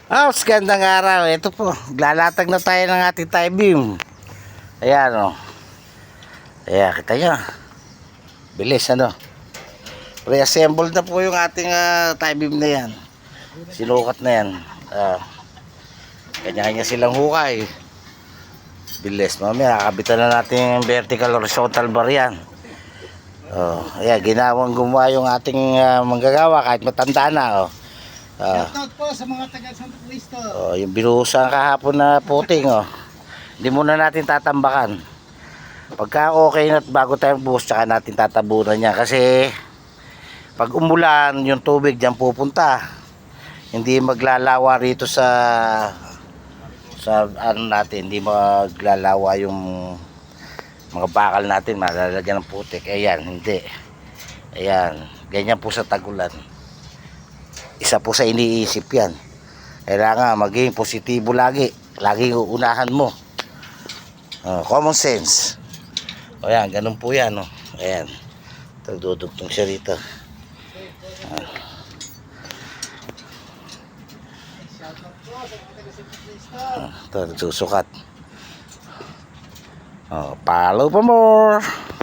Gandang araw. Ito po, lalatag na tayo ng ating tie beam. Ayan o. Ayan, kita nyo. Bilis ano. Pre-assembled na po yung ating tie beam na yan. Sinukat na yan. Kanya-kanya silang hukay. Bilis. Mamaya, kakabitan na natin yung vertical horizontal bar yan. Ayan, gumawa yung ating manggagawa kahit matanda na. Shoutout po sa mga taga Santo Cristo. Yung binuhusan kahapon na puting hindi muna natin tatambakan. Pagka okay na bago tayo buhos, tsaka natin tatabunan niya. Kasi pag umulan, yung tubig diyan pupunta. Hindi maglalawa rito sa ano natin, hindi maglalawa yung mga bakal natin, malalagyan ng putik. Ayan, hindi. Ayan, ganyan po sa tagulan. Isa po sa iniisip yan. Kailangan maging positibo lagi. Laging uunahan mo. Common sense. Ayan, ganun po yan. Ayan. Dudugtong siya rito. Shoutout po sa mga taga Santo Cristo. Ito, nagsusukat. Follow for more.